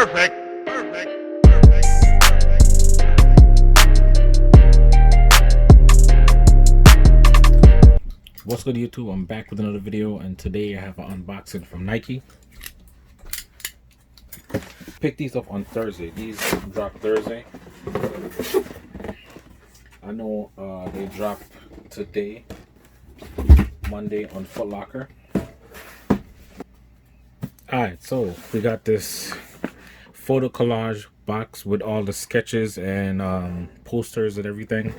Perfect. Perfect. What's good, YouTube? I'm back with another video, and today I have an unboxing from Nike. Picked these up on Thursday. These dropped Thursday. I know they dropped today, Monday, on Foot Locker. Alright, so we got this photo collage box with all the sketches and posters and everything.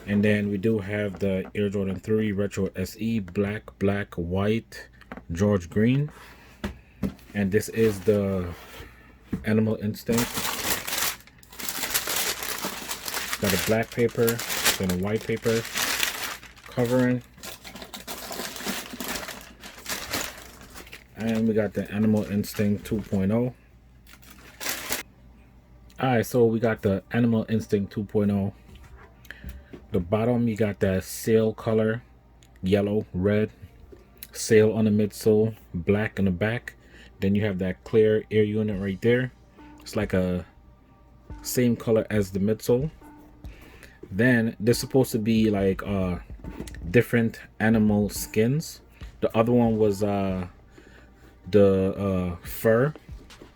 And then we do have the Air Jordan 3 Retro SE black, white, George Green. And this is the Animal Instinct. Got a black paper and a white paper covering. And we got the Animal Instinct 2.0. Alright, so we got the Animal Instinct 2.0. The bottom, you got that sail color, yellow, red, sail on the midsole, black on the back. Then you have that clear air unit right there. It's like a same color as the midsole. Then there's supposed to be like different animal skins. The other one was the fur,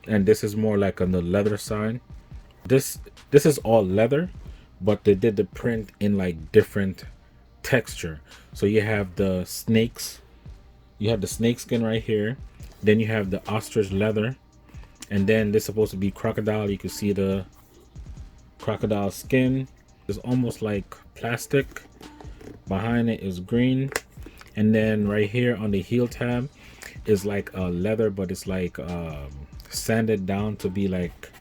and this is more like on the leather side. This is all leather, but they did the print in like different texture. So you have the snakes, you have the snake skin right here, then you have the ostrich leather, and then this is supposed to be crocodile. You can see the crocodile skin. It's almost like plastic. Behind it is green, and then right here on the heel tab is like a leather, but it's like sanded down to be like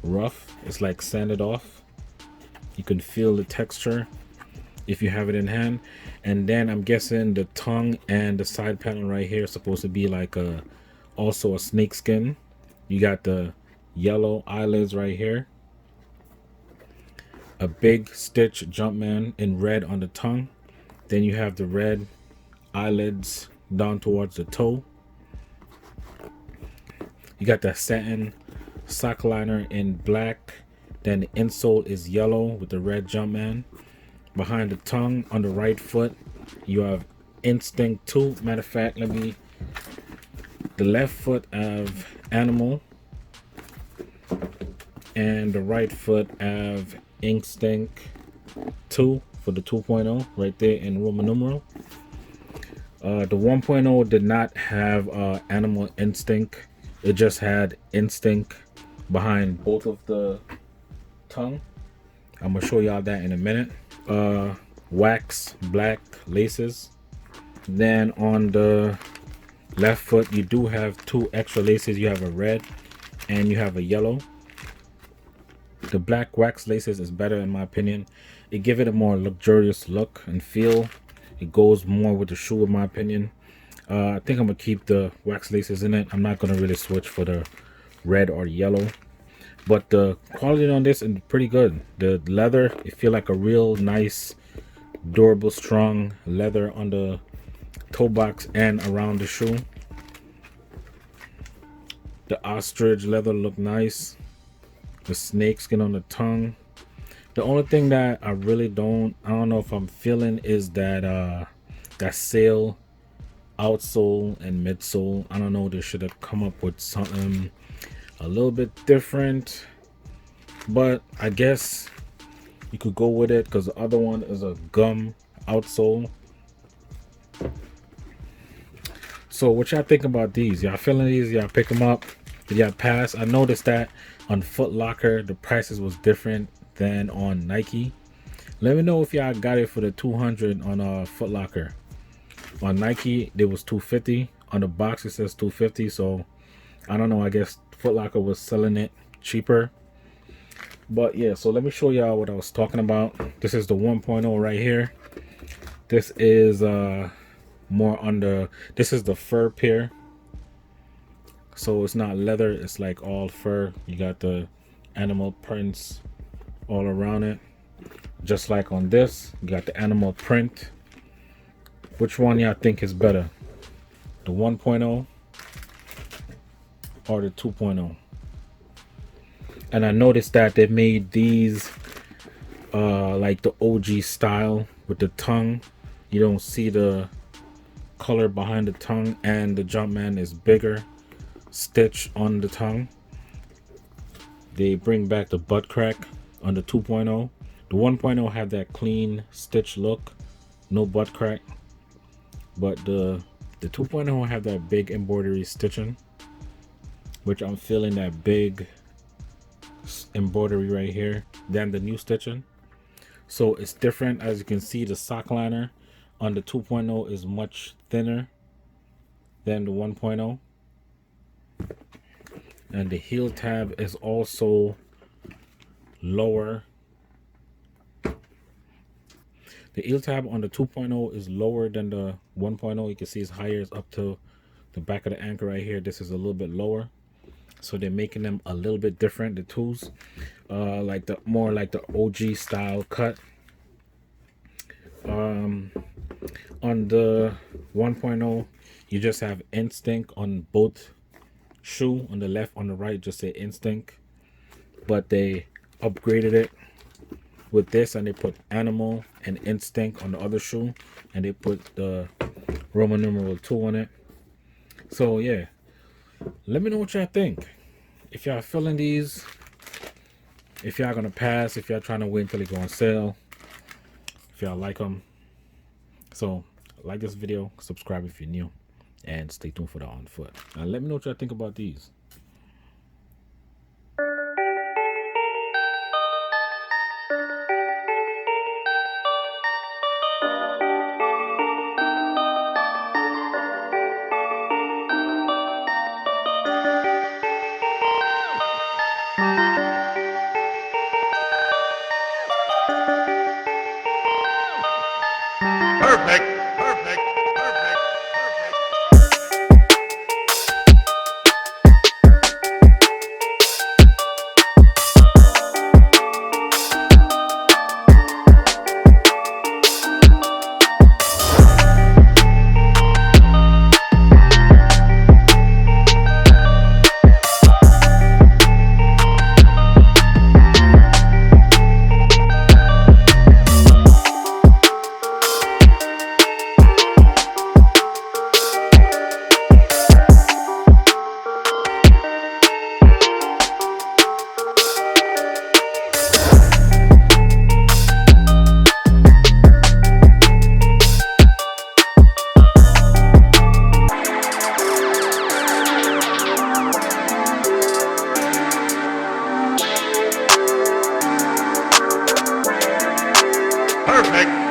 rough. It's like sanded off. You can feel the texture if you have it in hand. And then I'm guessing the tongue and the side panel right here is supposed to be like also a snake skin. You got the yellow eyelids right here, a big stitch Jumpman in red on the tongue. Then you have the red eyelids down towards the toe. You got that satin sock liner in black. Then the insole is yellow with the red Jumpman. Behind the tongue on the right foot, you have Instinct 2. Matter of fact, the left foot have Animal, and the right foot have Instinct 2 for the 2.0 right there in Roman numeral. The 1.0 did not have Animal Instinct. It just had Instinct behind both of the tongue. I'm gonna show y'all that in a minute. Wax black laces. Then on the left foot, you do have two extra laces. You have a red and you have a yellow. The black wax laces is better in my opinion. It gives it a more luxurious look and feel. It goes more with the shoe in my opinion. I think I'm gonna keep the wax laces in it. I'm not gonna really switch for the red or yellow. But the quality on this is pretty good. The leather, it feel like a real nice, durable, strong leather on the toe box and around the shoe. The ostrich leather look nice. The snake skin on the tongue. The only thing that I really don't know if I'm feeling is that that sail outsole and midsole. I don't know, they should have come up with something a little bit different, but I guess you could go with it because the other one is a gum outsole. So what y'all think about these? Y'all feeling these? Y'all pick them up? Did y'all pass? I noticed that on Foot Locker the prices was different than on Nike. Let me know if y'all got it for the 200 on Foot Locker. On Nike it was 250. On the box it says 250, so I don't know, I guess Foot Locker was selling it cheaper. But yeah, so let me show y'all what I was talking about. This is the 1.0 right here. This is more on the, this is the fur pair. So it's not leather, it's like all fur. You got the animal prints all around it. Just like on this, you got the animal print. Which one y'all think is better? The 1.0 or the 2.0? And I noticed that they made these like the OG style with the tongue. You don't see the color behind the tongue, and the Jumpman is bigger stitch on the tongue. They bring back the butt crack on the 2.0. The 1.0 had that clean stitch look, no butt crack, but the 2.0 have that big embroidery stitching, which I'm feeling that big embroidery right here than the new stitching. So it's different. As you can see, the sock liner on the 2.0 is much thinner than the 1.0, and the heel tab is also lower. The heel tab on the 2.0 is lower than the 1.0. You can see it's higher, it's up to the back of the anchor right here. This is a little bit lower, so they're making them a little bit different, the tools, like the more like the OG style cut. On the 1.0, you just have Instinct on both shoe, on the left, on the right, just say Instinct, but they upgraded it with this, and they put Animal and Instinct on the other shoe, and they put the Roman numeral 2 on it. So yeah, let me know what y'all think. If y'all feeling these, if y'all gonna pass, if y'all trying to wait until they go on sale, if y'all like them. So like this video, subscribe if you're new, and stay tuned for the on foot. Now let me know what y'all think about these. Perfect. Perfect. Perfect. Perfect.